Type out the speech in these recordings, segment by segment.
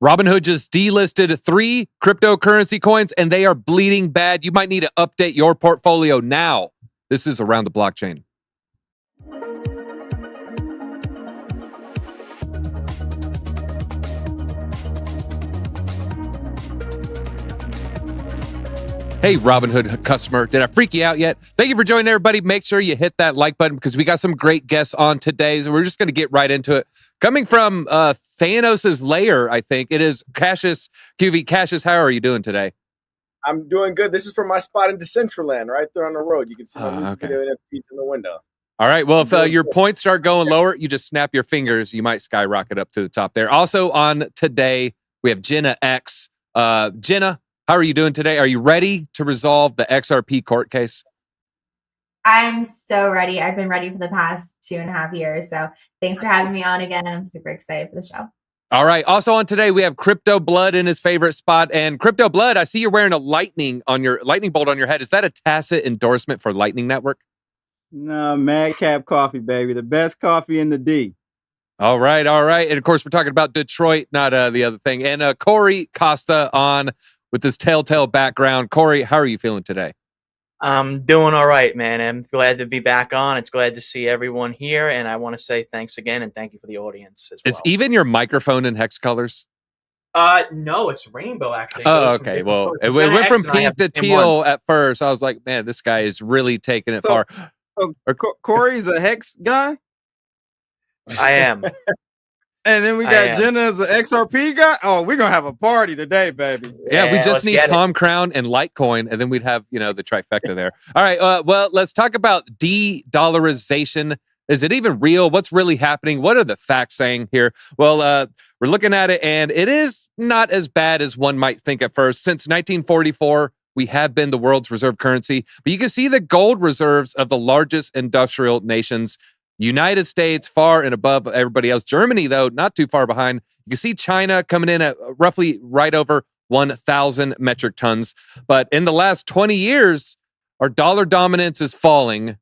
Robinhood just delisted 3 cryptocurrency coins, and they are bleeding bad. You might need to update your portfolio now. This is Around the Blockchain. Hey, Robinhood customer, did I freak you out yet? Thank you for joining, everybody. Make sure you hit that like button because we got some great guests on today. So we're just going to get right into it. Coming from Thanos' lair, I think, it is Cassius Cuvee. Cassius, how are you doing today? I'm doing good. This is from my spot in Decentraland, right there on the road. You can see my music video NFTs in the window. All right. Well, if your points start going lower, you just snap your fingers. You might skyrocket up to the top there. Also on today, we have Jenna X. Jenna, how are you doing today? Are you ready to resolve the XRP court case? I'm so ready. I've been ready for the past 2.5 years. So thanks for having me on again. I'm super excited for the show. All right. Also on today, we have Crypto Blood in his favorite spot. And Crypto Blood, I see you're wearing a lightning bolt on your head. Is that a tacit endorsement for Lightning Network? No, Madcap Coffee, baby. The best coffee in the D. All right. And of course, we're talking about Detroit, not the other thing. And Corey Casta on with this telltale background. Corey, how are you feeling today? I'm doing all right, man. I'm glad to be back on. It's glad to see everyone here. And I want to say thanks again and thank you for the audience as well. Is even your microphone in hex colors? No, it's rainbow, actually. Oh, okay. Well, it went from pink to teal at first. I was like, man, this guy is really taking it far. Corey's a hex guy? I am. And then we got Jenna as an XRP guy. Oh, we're going to have a party today, baby. Yeah, we just need Tom Crown and Litecoin, and then we'd have, the trifecta there. All right, well, let's talk about de-dollarization. Is it even real? What's really happening? What are the facts saying here? Well, we're looking at it, and it is not as bad as one might think at first. Since 1944, we have been the world's reserve currency, but you can see the gold reserves of the largest industrial nations. United States far and above everybody else. Germany, though, not too far behind. You can see China coming in at roughly right over 1,000 metric tons. But in the last 20 years, our dollar dominance is falling.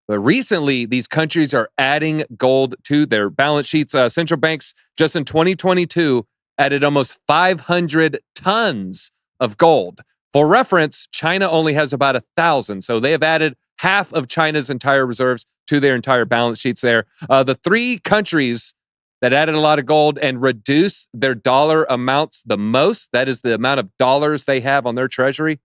But recently, these countries are adding gold to their balance sheets. Central banks just in 2022 added almost 500 tons of gold. For reference, China only has about 1,000. So they have added half of China's entire reserves to their entire balance sheets there. The 3 countries that added a lot of gold and reduced their dollar amounts the most, that is the amount of dollars they have on their treasury,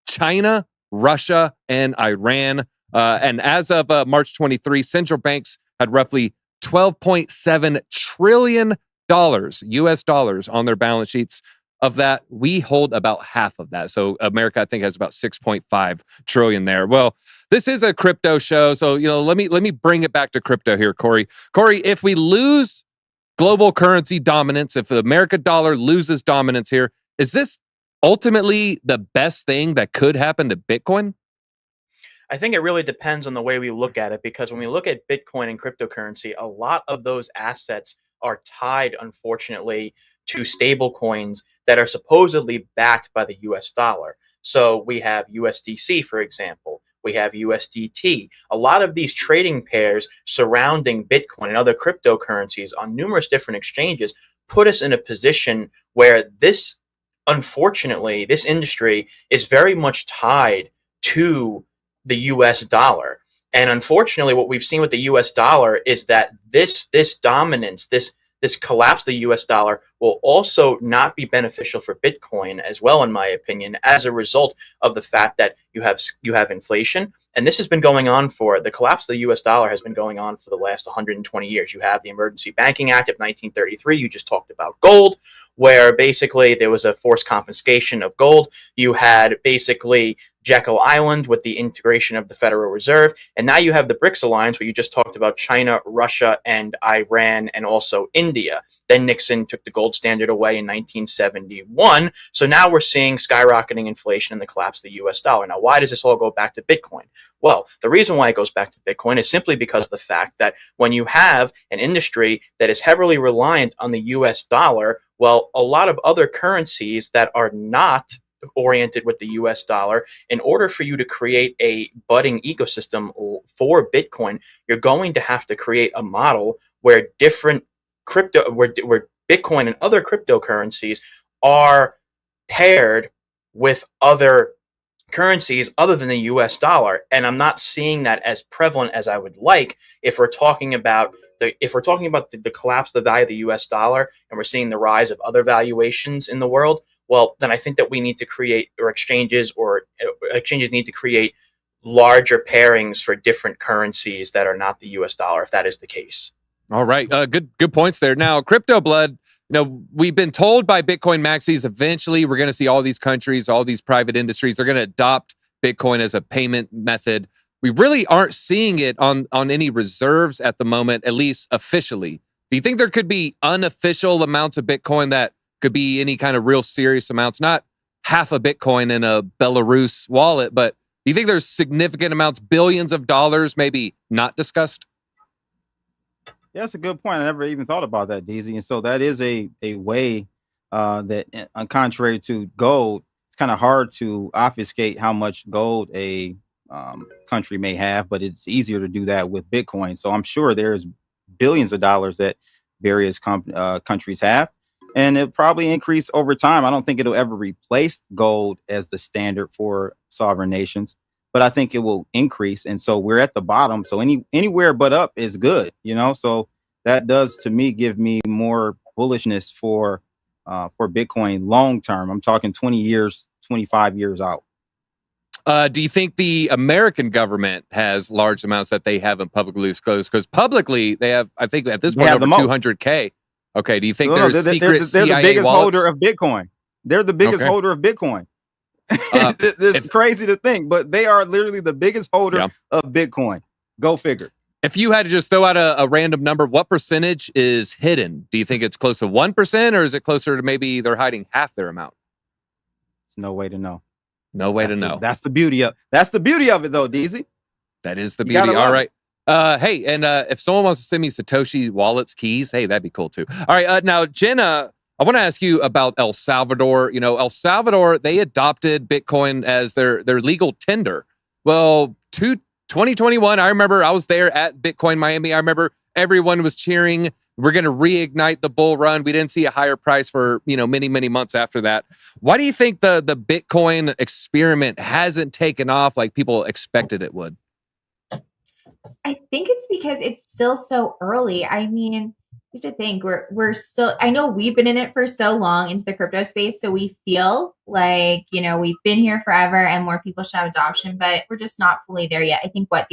China, Russia, and Iran. And as of March 23, central banks had roughly $12.7 trillion US dollars on their balance sheets. Of that, we hold about half of that. So America, I think, has about 6.5 trillion there. Well, this is a crypto show. So, let me bring it back to crypto here, Corey. Corey, if we lose global currency dominance, if the American dollar loses dominance here, is this ultimately the best thing that could happen to Bitcoin? I think it really depends on the way we look at it, because when we look at Bitcoin and cryptocurrency, a lot of those assets are tied, unfortunately, to stable coins that are supposedly backed by the US dollar. So we have USDC, for example. We have USDT. A lot of these trading pairs surrounding Bitcoin and other cryptocurrencies on numerous different exchanges put us in a position where this, unfortunately, this industry is very much tied to the US dollar. And unfortunately, what we've seen with the US dollar is that this dominance, this collapse of the US dollar will also not be beneficial for Bitcoin as well, in my opinion, as a result of the fact that you have inflation. And this has been going on the collapse of the US dollar has been going on for the last 120 years. You have the Emergency Banking Act of 1933. You just talked about gold, where basically there was a forced confiscation of gold. You had basically Jekyll Island with the integration of the Federal Reserve. And now you have the BRICS alliance, where you just talked about China, Russia, and Iran, and also India. Then Nixon took the gold standard away in 1971. So now we're seeing skyrocketing inflation and the collapse of the US dollar. Now, why does this all go back to Bitcoin? Well, the reason why it goes back to Bitcoin is simply because of the fact that when you have an industry that is heavily reliant on the US dollar, well, a lot of other currencies that are not oriented with the US dollar, in order for you to create a budding ecosystem for Bitcoin, you're going to have to create a model where different where Bitcoin and other cryptocurrencies are paired with other currencies other than the US dollar, and I'm not seeing that as prevalent as I would like. If we're talking about the collapse of the value of the US dollar, and we're seeing the rise of other valuations in the world, well, then I think that we need to create, or exchanges need to create larger pairings for different currencies that are not the US dollar, if that is the case. All right. Good points there. Now, Crypto Blood, we've been told by Bitcoin maxis eventually we're going to see all these countries, all these private industries, they're going to adopt Bitcoin as a payment method. We really aren't seeing it on any reserves at the moment, at least officially. Do you think there could be unofficial amounts of Bitcoin that could be any kind of real serious amounts? Not half a Bitcoin in a Belarus wallet, but do you think there's significant amounts, billions of dollars, maybe not discussed? Yeah, that's a good point. I never even thought about that, DZ. And so that is a way that, contrary to gold, it's kind of hard to obfuscate how much gold a country may have, but it's easier to do that with Bitcoin. So I'm sure there's billions of dollars that various countries have, and it'll probably increase over time. I don't think it'll ever replace gold as the standard for sovereign nations, but I think it will increase. And so we're at the bottom. So anywhere but up is good, so that does, to me, give me more bullishness for Bitcoin long term. I'm talking 20 years, 25 years out. Do you think the American government has large amounts that they haven't publicly disclosed? Because publicly they have, I think at this point, over 200K. Okay. Do you think there's secret CIA they're the biggest wallets? holder of Bitcoin. They're the biggest holder of Bitcoin. It's crazy to think, but they are literally the biggest holder of Bitcoin. Go figure. If you had to just throw out a random number, what percentage is hidden? Do you think it's close to 1%, or is it closer to maybe they're hiding half their amount? No way to know. No way to know. That's the beauty of it, though, DZ. That is the beauty. All right. Hey, and if someone wants to send me Satoshi wallets keys, hey, that'd be cool too. All right. Now, Jenna, I want to ask you about El Salvador. El Salvador, they adopted Bitcoin as their legal tender. Well, 2021, I remember I was there at Bitcoin Miami. I remember everyone was cheering. We're going to reignite the bull run. We didn't see a higher price for, many, many months after that. Why do you think the Bitcoin experiment hasn't taken off like people expected it would? I think it's because it's still so early. I mean, you have to think we're still, I know we've been in it for so long into the crypto space. So we feel like, we've been here forever and more people should have adoption, but we're just not fully there yet. I think what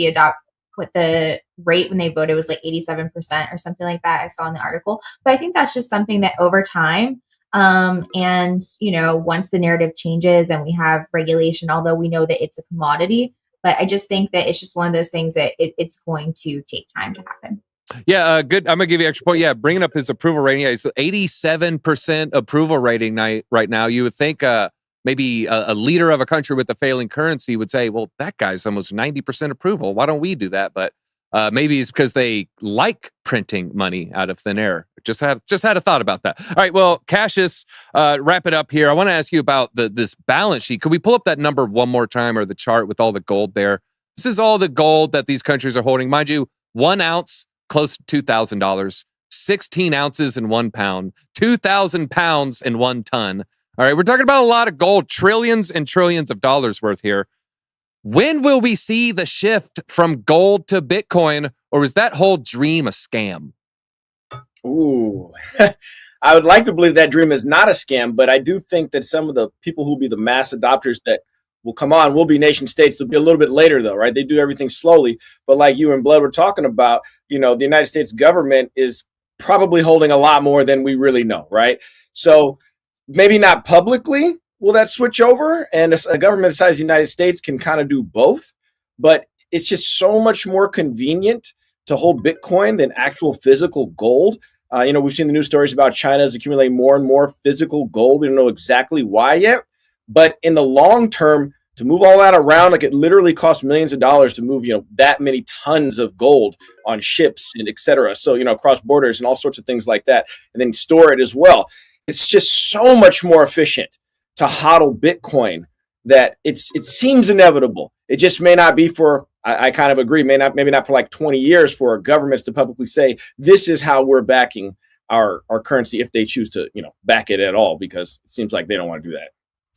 the rate when they voted was like 87% or something like that. I saw in the article, but I think that's just something that over time, and once the narrative changes and we have regulation, although we know that it's a commodity, but I just think that it's just one of those things that it's going to take time to happen. Yeah, good. I'm going to give you an extra point. Yeah, bringing up his approval rating. Yeah, it's 87% approval rating right now. You would think maybe a leader of a country with a failing currency would say, well, that guy's almost 90% approval. Why don't we do that? But maybe it's because they like printing money out of thin air. Just had a thought about that. All right, well, Cassius, wrap it up here. I want to ask you about this balance sheet. Could we pull up that number one more time, or the chart with all the gold there? This is all the gold that these countries are holding. Mind you, 1 ounce, close to $2,000, 16 ounces in 1 pound, 2,000 pounds in 1 ton. All right, we're talking about a lot of gold, trillions and trillions of dollars worth here. When will we see the shift from gold to Bitcoin, or is that whole dream a scam? Ooh, I would like to believe that dream is not a scam, but I do think that some of the people who will be the mass adopters that will come on will be nation states. They'll be a little bit later, though, right? They do everything slowly. But like you and Blood were talking about, the United States government is probably holding a lot more than we really know, right? So maybe not publicly will that switch over, and a government the size of the United States can kind of do both, but it's just so much more convenient to hold Bitcoin than actual physical gold. We've seen the news stories about China's accumulating more and more physical gold. We don't know exactly why yet, but in the long term, to move all that around, like it literally costs millions of dollars to move, that many tons of gold on ships and et cetera. So, across borders and all sorts of things like that, and then store it as well. It's just so much more efficient to hodl Bitcoin that it seems inevitable. It just may not be for, I kind of agree, maybe not for like 20 years for governments to publicly say, this is how we're backing our currency if they choose to, back it at all, because it seems like they don't want to do that.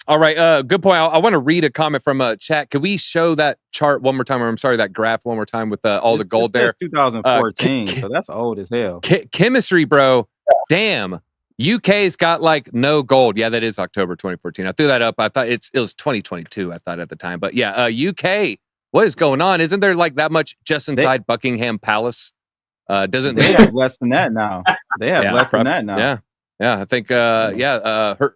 All right. Good point. I want to read a comment from chat. Could we show that chart one more time? Or I'm sorry, that graph one more time with all the gold there? 2014, so that's old as hell. Chemistry, bro. Damn. UK's got like no gold. Yeah, that is October 2014. I threw that up. I thought it was 2022, I thought at the time. But yeah, UK, what is going on? Isn't there like that much just inside Buckingham Palace? They have less than that now. They have less than that now. Yeah. I think the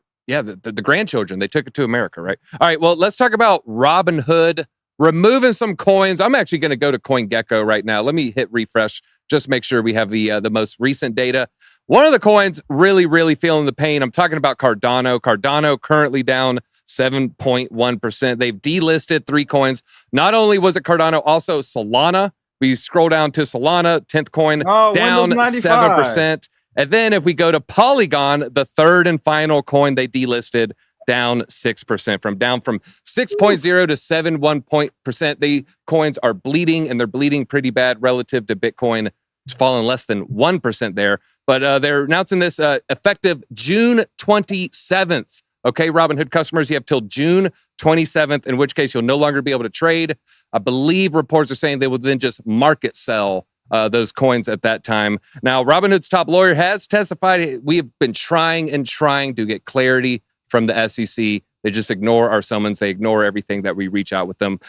grandchildren, they took it to America, right? All right, well, let's talk about Robinhood removing some coins. I'm actually going to go to CoinGecko right now. Let me hit refresh, just make sure we have the most recent data. One of the coins really, really feeling the pain. I'm talking about Cardano. Cardano currently down 7.1%. They've delisted 3 coins. Not only was it Cardano, also Solana. We scroll down to Solana, 10th coin, down 7%. And then if we go to Polygon, the third and final coin they delisted, down 6%, down from 6.0 to 7.1%. The coins are bleeding, and they're bleeding pretty bad relative to Bitcoin. It's fallen less than 1% there. But they're announcing this effective June 27th. Okay, Robinhood customers, you have till June 27th, in which case you'll no longer be able to trade. I believe reports are saying they will then just market sell those coins at that time. Now, Robinhood's top lawyer has testified. We have been trying to get clarity from the SEC. They just ignore our summons. They ignore everything that we reach out with them.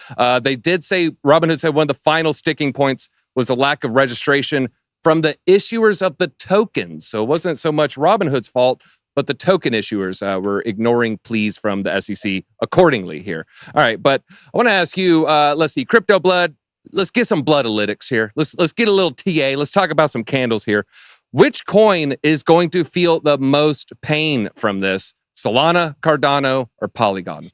They did say, Robinhood said one of the final sticking points was the lack of registration from the issuers of the tokens. So it wasn't so much Robinhood's fault, but the token issuers were ignoring pleas from the SEC accordingly here. All right, but I want to ask you, let's see, Crypto Blood, let's get some blood analytics here. Let's get a little TA. Let's talk about some candles here. Which coin is going to feel the most pain from this? Solana, Cardano, or Polygon?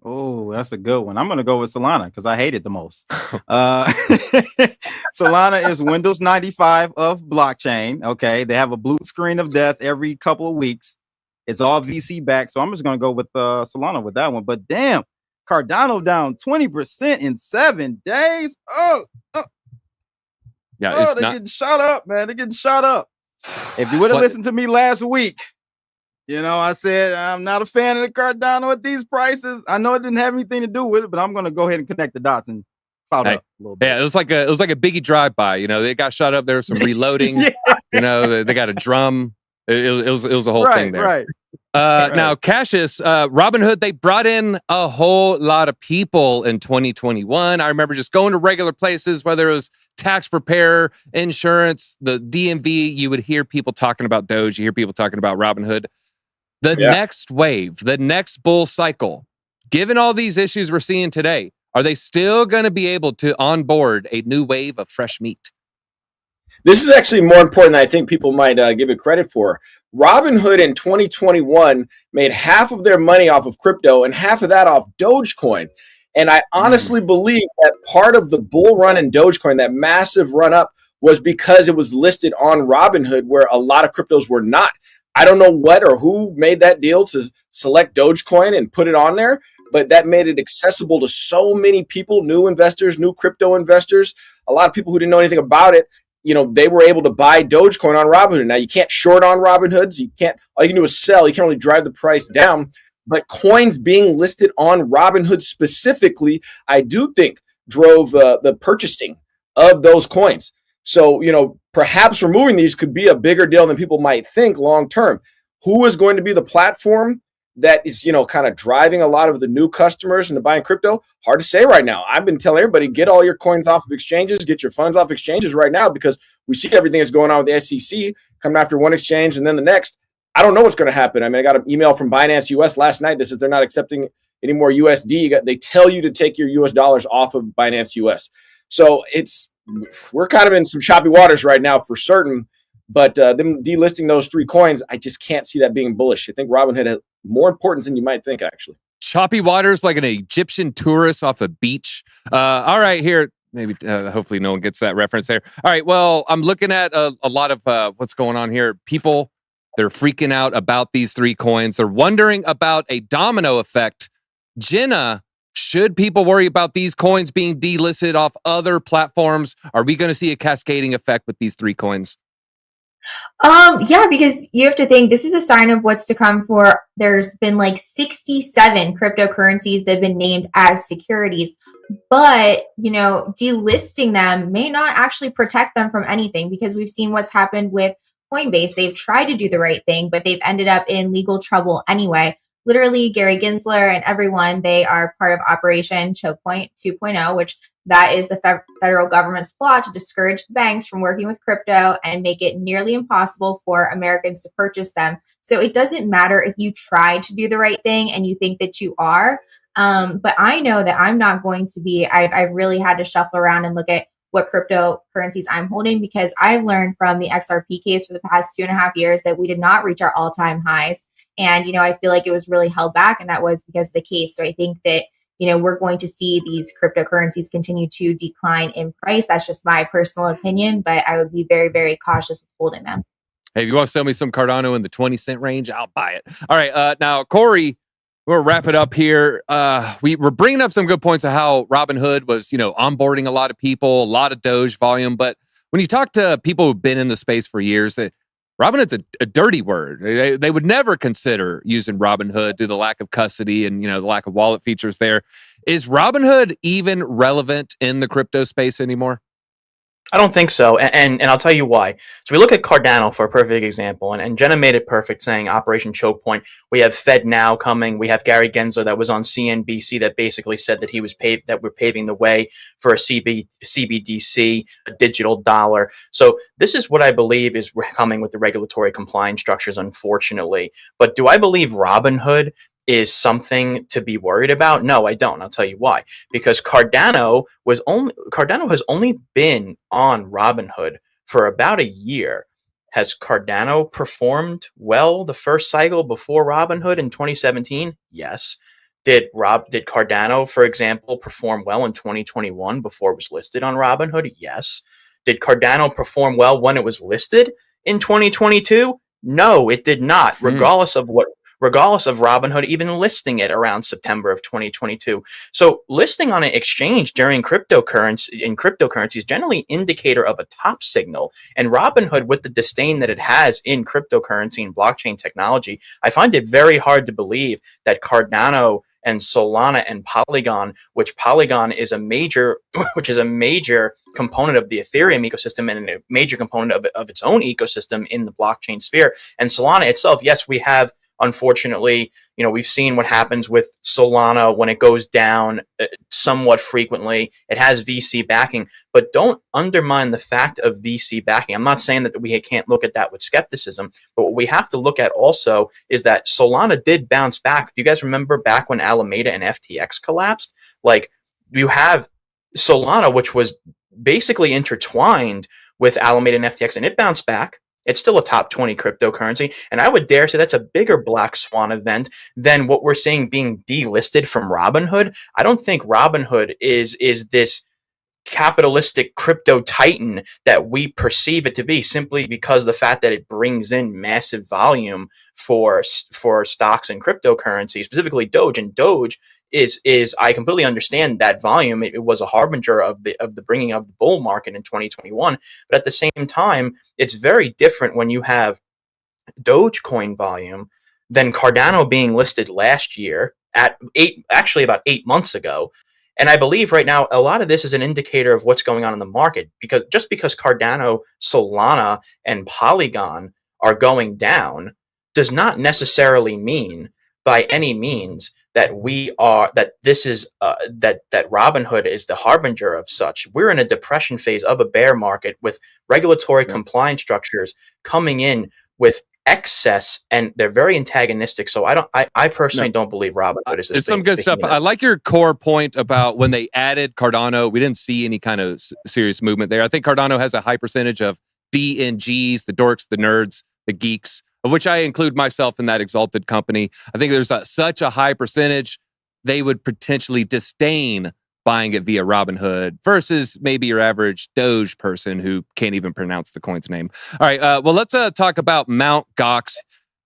Oh, that's a good one. I'm going to go with Solana because I hate it the most. Solana is Windows 95 of blockchain. Okay. They have a blue screen of death every couple of weeks. It's all VC backed. So I'm just going to go with Solana with that one. But damn, Cardano down 20% in 7 days. Yeah, they're getting shot up, man. They're getting shot up. If you would have listened to me last week, I said, I'm not a fan of the Cardano at these prices. I know it didn't have anything to do with it, but I'm going to go ahead and connect the dots and cloud up a little bit. Yeah, it was like a Biggie drive-by. They got shot up. There was some reloading. They got a drum. It was a whole thing there. Right. Now, Cassius, Robinhood, they brought in a whole lot of people in 2021. I remember just going to regular places, whether it was tax preparer, insurance, the DMV, you would hear people talking about Doge. You hear people talking about Robinhood. The next wave, the next bull cycle, given all these issues we're seeing today, are they still going to be able to onboard a new wave of fresh meat? This is actually more important than I think people might give it credit for. Robinhood in 2021 made half of their money off of crypto and half of that off Dogecoin. And I honestly believe that part of the bull run in Dogecoin, that massive run up, was because it was listed on Robinhood where a lot of cryptos were not. I don't know what or who made that deal to select Dogecoin and put it on there, but that made it accessible to so many people, new investors, new crypto investors, a lot of people who didn't know anything about it. They were able to buy Dogecoin on Robinhood. Now, you can't short on Robinhoods. All you can do is sell. You can't really drive the price down. But coins being listed on Robinhood specifically, I do think drove the purchasing of those coins. So, perhaps removing these could be a bigger deal than people might think long term. Who is going to be the platform that is, kind of driving a lot of the new customers into buying crypto? Hard to say right now. I've been telling everybody, get all your coins off of exchanges, get your funds off exchanges right now, because we see everything that's going on with the SEC coming after one exchange and then the next. I don't know what's going to happen. I got an email from Binance US last night that says they're not accepting any more USD. They tell you to take your US dollars off of Binance US. So we're kind of in some choppy waters right now for certain, but them delisting those 3 coins, I just can't see that being bullish. I think Robinhood has more importance than you might think, actually. Choppy waters like an Egyptian tourist off a beach. All right, here, maybe hopefully no one gets that reference there. All right, well, I'm looking at a lot of what's going on here. People, they're freaking out about these 3 coins. They're wondering about a domino effect. Jenna, should people worry about these coins being delisted off other platforms? Are we going to see a cascading effect with these 3 coins? Yeah, because you have to think this is a sign of what's to come for there's been like 67 cryptocurrencies that have been named as securities. But, delisting them may not actually protect them from anything because we've seen what's happened with Coinbase. They've tried to do the right thing, but they've ended up in legal trouble anyway. Literally, Gary Gensler and everyone, they are part of Operation Choke Point 2.0, which that is the federal government's plot to discourage the banks from working with crypto and make it nearly impossible for Americans to purchase them. So it doesn't matter if you try to do the right thing and you think that you are. But I know that I'm not going to be, I've really had to shuffle around and look at what cryptocurrencies I'm holding because I've learned from the XRP case for the past 2.5 years that we did not reach our all-time highs. And, I feel like it was really held back, and that was because of the case. So I think that, we're going to see these cryptocurrencies continue to decline in price. That's just my personal opinion, but I would be very, very cautious with holding them. Hey, if you want to sell me some Cardano in the 20-cent range, I'll buy it. All right. Now, Corey, we'll wrap it up here. We're bringing up some good points of how Robinhood was, onboarding a lot of people, a lot of Doge volume. But when you talk to people who've been in the space for years, that Robinhood's a dirty word. They would never consider using Robinhood due to the lack of custody and, the lack of wallet features there. Is Robinhood even relevant in the crypto space anymore? I don't think so, and I'll tell you why. So we look at Cardano for a perfect example, and Jenna made it perfect, saying Operation Choke Point. We have Fed Now coming. We have Gary Gensler that was on CNBC that basically said that we're paving the way for a CBDC, a digital dollar. So this is what I believe is coming with the regulatory compliance structures, unfortunately. But do I believe Robinhood is something to be worried about? No, I don't. I'll tell you why. Because Cardano has only been on Robinhood for about a year. Has Cardano performed well the first cycle before Robinhood in 2017? Yes. Did Cardano, for example, perform well in 2021 before it was listed on Robinhood? Yes. Did Cardano perform well when it was listed in 2022? No, it did not, regardless of Robinhood even listing it around September of 2022. So listing on an exchange during cryptocurrency is generally indicator of a top signal. And Robinhood, with the disdain that it has in cryptocurrency and blockchain technology, I find it very hard to believe that Cardano and Solana and Polygon, which Polygon is a major component of the Ethereum ecosystem and a major component of its own ecosystem in the blockchain sphere. And Solana itself, yes, we have, unfortunately, we've seen what happens with Solana when it goes down somewhat frequently. It has VC backing, but don't undermine the fact of VC backing. I'm not saying that we can't look at that with skepticism, but what we have to look at also is that Solana did bounce back. Do you guys remember back when Alameda and FTX collapsed? Like, you have Solana, which was basically intertwined with Alameda and FTX, and it bounced back. It's still a top 20 cryptocurrency. And I would dare say that's a bigger black swan event than what we're seeing being delisted from Robinhood. I don't think Robinhood is this capitalistic crypto titan that we perceive it to be, simply because the fact that it brings in massive volume for stocks and cryptocurrency, specifically Doge. And Doge is I completely understand that volume. It was a harbinger of the bringing of the bull market in 2021. But at the same time, it's very different when you have Dogecoin volume than Cardano being listed last year about 8 months ago. And I believe right now, a lot of this is an indicator of what's going on in the market, because just because Cardano, Solana, and Polygon are going down does not necessarily mean by any means that Robinhood is the harbinger of such. We're in a depression phase of a bear market with regulatory compliance structures coming in with excess, and they're very antagonistic. So I personally don't believe Robinhood is. It's some good stuff. I like your core point about when they added Cardano, we didn't see any kind of serious movement there. I think Cardano has a high percentage of DNGs, the dorks, the nerds, the geeks, of which I include myself in that exalted company. I think there's such a high percentage, they would potentially disdain buying it via Robinhood versus maybe your average Doge person who can't even pronounce the coin's name. All right, well, let's talk about Mt. Gox.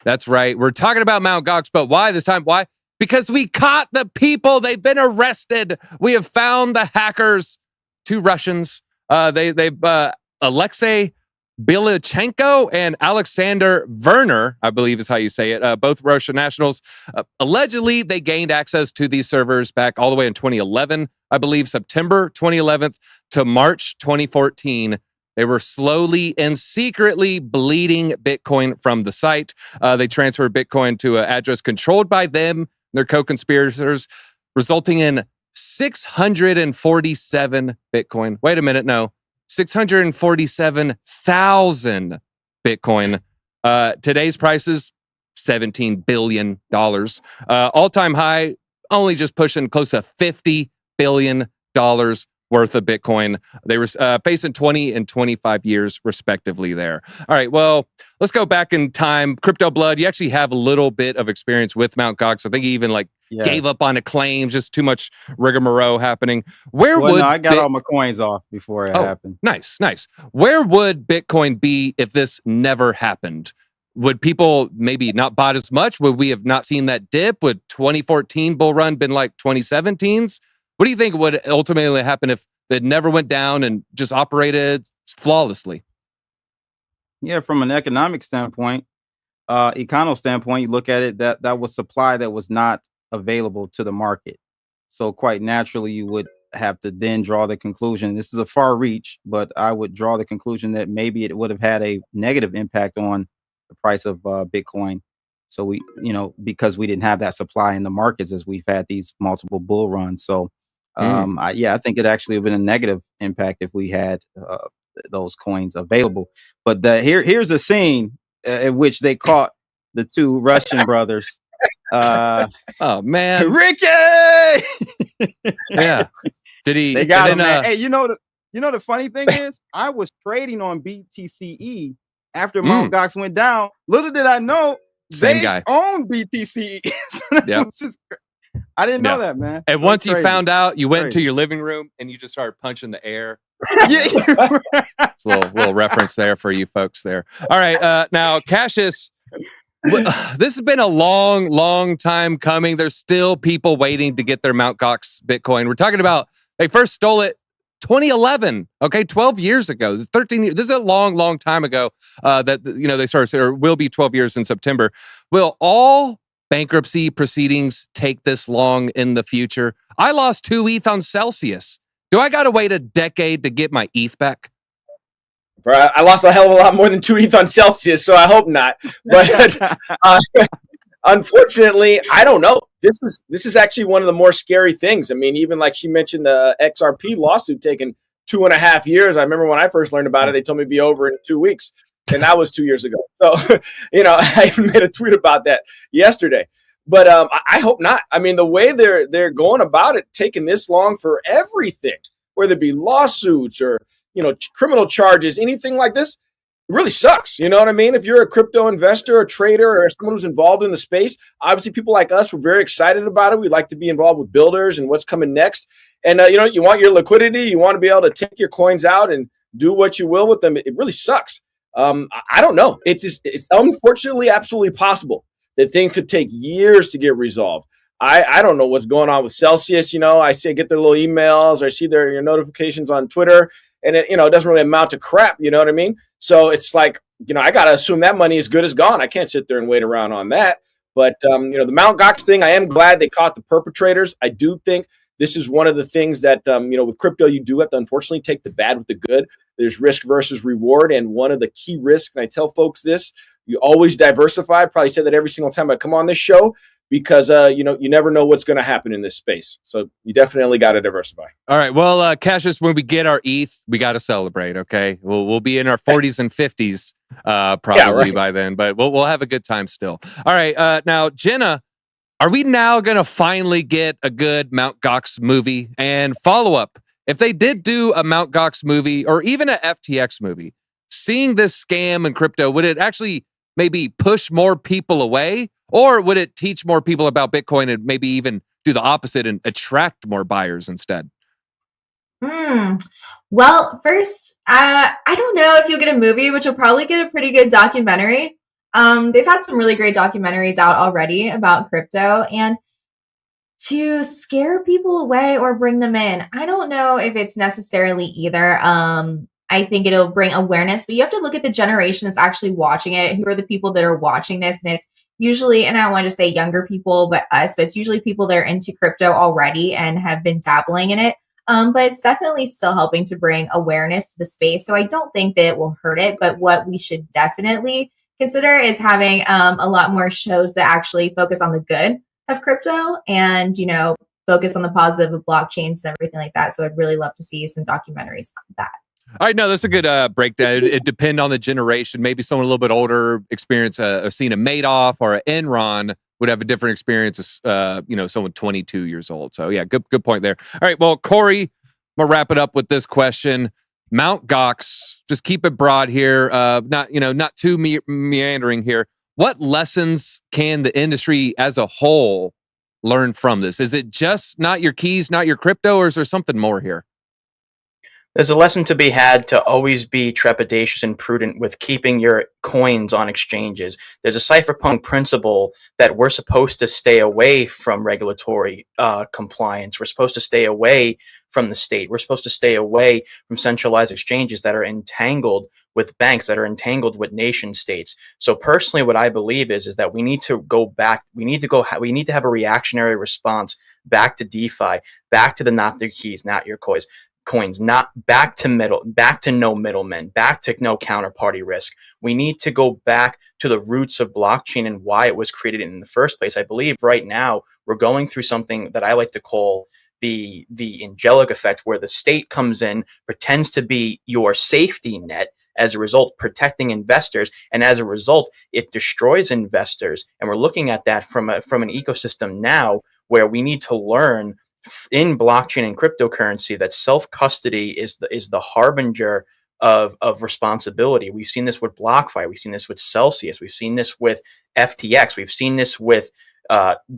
That's right. We're talking about Mt. Gox, but why this time? Why? Because we caught the people. They've been arrested. We have found the hackers, 2 Russians. Alexei Bilichenko and Alexander Werner, I believe is how you say it, both Russian nationals. Allegedly, they gained access to these servers back all the way in 2011, I believe September 2011 to March 2014. They were slowly and secretly bleeding Bitcoin from the site. They transferred Bitcoin to an address controlled by them, their co-conspirators, resulting in 647 Bitcoin. Wait a minute, no. 647,000 Bitcoin. Today's price is $17 billion. All-time high, only just pushing close to $50 billion worth of Bitcoin. They were facing 20 and 25 years respectively there. All right, well, let's go back in time. Crypto Blood, you actually have a little bit of experience with Mt. Gox. I think you even gave up on the claims, just too much rigmarole happening. I got all my coins off before it happened. Nice. Where would Bitcoin be if this never happened? Would people maybe not bought as much? Would we have not seen that dip? Would 2014 bull run been like 2017's? What do you think would ultimately happen if it never went down and just operated flawlessly? Yeah, from an economic standpoint, econo standpoint, you look at it, that was supply that was not available to the market. So quite naturally, you would have to then draw the conclusion. This is a far reach, but I would draw the conclusion that maybe it would have had a negative impact on the price of Bitcoin. So we, because we didn't have that supply in the markets as we've had these multiple bull runs. So I think it actually would have been a negative impact if we had those coins available. But here's a scene in which they caught the two Russian brothers. Oh man, Ricky! Yeah, did he? They got him. Hey, the funny thing is, I was trading on BTCE after Mt. Gox went down. Little did I know, same guy owned BTCE. Yeah. I didn't know that, man. And once you found out, you went into your living room and you just started punching the air. It's a little reference there for you folks there. All right. Now, Cassius, this has been a long time coming. There's still people waiting to get their Mt. Gox Bitcoin. We're talking about, they first stole it 2011. Okay. 12 years ago. 13 years. This is a long time ago that, they started, or will be 12 years in September. Will all bankruptcy proceedings take this long in the future? I lost 2 ETH on Celsius. Do I got to wait a decade to get my ETH back? Bro, I lost a hell of a lot more than 2 ETH on Celsius, so I hope not. But unfortunately, I don't know. This is actually one of the more scary things. I mean, even like she mentioned, the XRP lawsuit taking 2.5 years. I remember when I first learned about it, they told me it'd be over in 2 weeks. And that was 2 years ago. So, I even made a tweet about that yesterday. But I hope not. I mean, the way they're going about it, taking this long for everything, whether it be lawsuits or, criminal charges, anything like this, it really sucks. You know what I mean? If you're a crypto investor, a trader, or someone who's involved in the space, obviously people like us, we're very excited about it. We like to be involved with builders and what's coming next. And, you want your liquidity. You want to be able to take your coins out and do what you will with them. It really sucks. I don't know. It's unfortunately absolutely possible that things could take years to get resolved. I don't know what's going on with Celsius. I see, I get their little emails, or I see their notifications on Twitter, and it doesn't really amount to crap. You know what I mean? So it's like, I got to assume that money is good as gone. I can't sit there and wait around on that. But, the Mt. Gox thing, I am glad they caught the perpetrators. I do think this is one of the things that, with crypto, you do have to unfortunately take the bad with the good. There's risk versus reward. And one of the key risks, and I tell folks this, you always diversify. I probably say that every single time I come on this show, because, you never know what's going to happen in this space. So you definitely got to diversify. All right. Well, Cassius, when we get our ETH, we got to celebrate. Okay. We'll be in our 40s and 50s probably by then, but we'll have a good time still. All right. Now, Jenna, are we now going to finally get a good Mt. Gox movie? And follow up, if they did do a Mt. Gox movie or even a FTX movie, seeing this scam in crypto, would it actually maybe push more people away? Or would it teach more people about Bitcoin and maybe even do the opposite and attract more buyers instead? Well, first, I don't know if you'll get a movie, which will probably get a pretty good documentary. They've had some really great documentaries out already about crypto, and to scare people away or bring them in, I don't know if it's necessarily either. I think it'll bring awareness, but you have to look at the generation that's actually watching it. Who are the people that are watching this? And it's usually, and I don't want to say younger people, but us, but it's usually people that are into crypto already and have been dabbling in it. But it's definitely still helping to bring awareness to the space. So I don't think that it will hurt it. But what we should definitely consider is having a lot more shows that actually focus on the good of crypto and, focus on the positive of blockchains and everything like that. So I'd really love to see some documentaries on that. All right, no, that's a good breakdown. It depend on the generation. Maybe someone a little bit older experience seeing a Madoff or an Enron would have a different experience as someone 22 years old. So yeah, good point there. All right, well, Corey, I'm gonna wrap it up with this question. Mount Gox, just keep it broad here. Not too meandering here. What lessons can the industry as a whole learn from this? Is it just not your keys, not your crypto, or is there something more here? There's a lesson to be had to always be trepidatious and prudent with keeping your coins on exchanges. There's a cypherpunk principle that we're supposed to stay away from regulatory compliance. We're supposed to stay away from the state. We're supposed to stay away from centralized exchanges that are entangled with banks, that are entangled with nation states. So personally, what I believe is that we need to go back. We need to have a reactionary response back to DeFi, back to the not their keys, not your coins, not back to no middlemen, back to no counterparty risk. We need to go back to the roots of blockchain and why it was created in the first place. I believe right now we're going through something that I like to call the angelic effect, where the state comes in, pretends to be your safety net, as a result protecting investors, and as a result it destroys investors. And we're looking at that from an ecosystem now where we need to learn in blockchain and cryptocurrency that self-custody is the harbinger of responsibility. We've seen this with BlockFi. We've seen this with Celsius. We've seen this with FTX. We've seen this with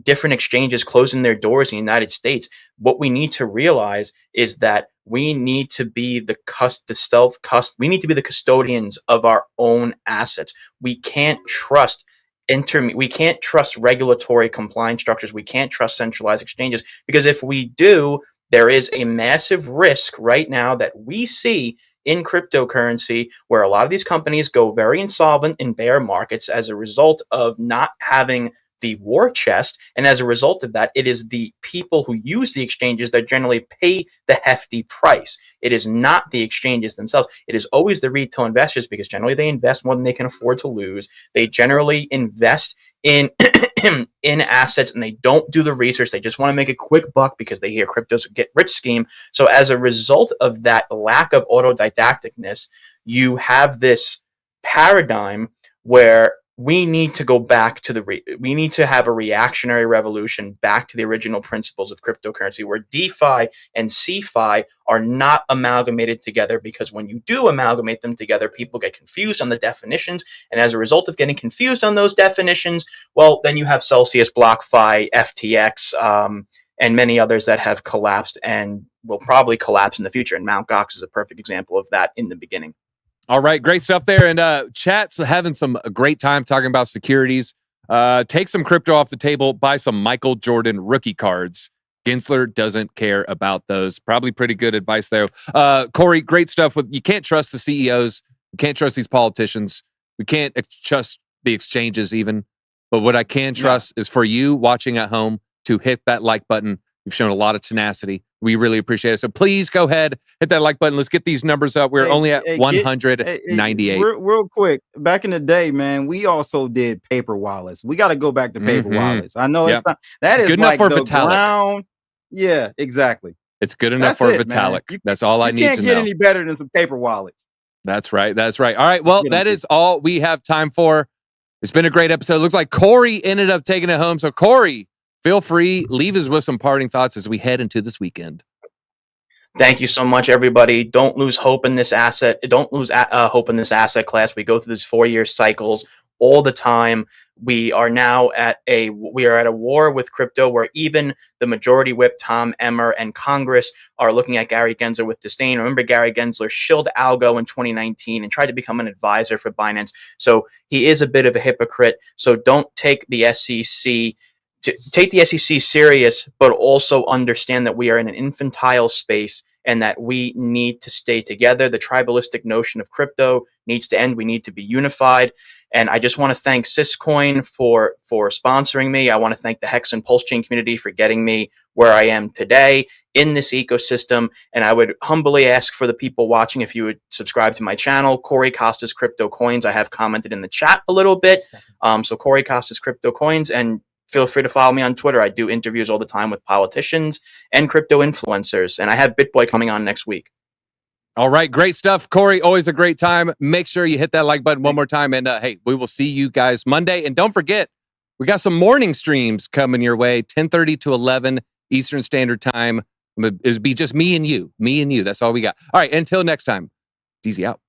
different exchanges closing their doors in the United States. What we need to realize is that we need to be we need to be the custodians of our own assets. We can't trust regulatory compliance structures. We can't trust centralized exchanges, because if we do, there is a massive risk right now that we see in cryptocurrency where a lot of these companies go very insolvent in bear markets as a result of not having the war chest. And as a result of that, it is the people who use the exchanges that generally pay the hefty price. It is not the exchanges themselves. It is always the retail investors, because generally they invest more than they can afford to lose. They generally invest in in assets, and they don't do the research. They just want to make a quick buck because they hear crypto's a get rich scheme. So as a result of that lack of autodidacticness, you have this paradigm where we need to go back to we need to have a reactionary revolution back to the original principles of cryptocurrency, where DeFi and CeFi are not amalgamated together, because when you do amalgamate them together, people get confused on the definitions. And as a result of getting confused on those definitions, well, then you have Celsius, BlockFi, FTX, and many others that have collapsed and will probably collapse in the future. And Mt. Gox is a perfect example of that in the beginning. All right, great stuff there. And chat's having some great time talking about securities. Take some crypto off the table, buy some Michael Jordan rookie cards. Gensler doesn't care about those. Probably pretty good advice there. Corey, great stuff. You can't trust the CEOs. You can't trust these politicians. We can't trust the exchanges even. But what I can trust is for you watching at home to hit that like button. You've shown a lot of tenacity. We really appreciate it. So please go ahead, hit that like button. Let's get these numbers up. We're only at 198. Real quick, back in the day, man, we also did paper wallets. We got to go back to paper wallets. I know it's not that is good like enough for the Vitalik. Ground. Yeah, exactly. It's good enough for Vitalik. That's all I need to know. You can't get any better than some paper wallets. That's right. All right. Well, that is all we have time for. It's been a great episode. It looks like Corey ended up taking it home. So Corey, feel free, leave us with some parting thoughts as we head into this weekend. Thank you so much, everybody. Don't lose hope in this asset. Don't lose hope in this asset class. We go through these 4-year cycles all the time. We are now at a war with crypto, where even the majority whip, Tom Emmer, and Congress are looking at Gary Gensler with disdain. Remember, Gary Gensler shilled Algo in 2019 and tried to become an advisor for Binance. So he is a bit of a hypocrite. So don't take the SEC serious, but also understand that we are in an infantile space, and that we need to stay together. The tribalistic notion of crypto needs to end. We need to be unified. And I just want to thank Syscoin for sponsoring me. I want to thank the Hex and Pulse Chain community for getting me where I am today in this ecosystem. And I would humbly ask for the people watching if you would subscribe to my channel, Corey Casta's Crypto Coins. I have commented in the chat a little bit. So Corey Casta's Crypto Coins, and feel free to follow me on Twitter. I do interviews all the time with politicians and crypto influencers. And I have BitBoy coming on next week. All right, great stuff, Corey. Always a great time. Make sure you hit that like button one more time. And hey, we will see you guys Monday. And don't forget, we got some morning streams coming your way, 10:30 to 11 Eastern Standard Time. It'll be just me and you. That's all we got. All right, until next time, DZ out.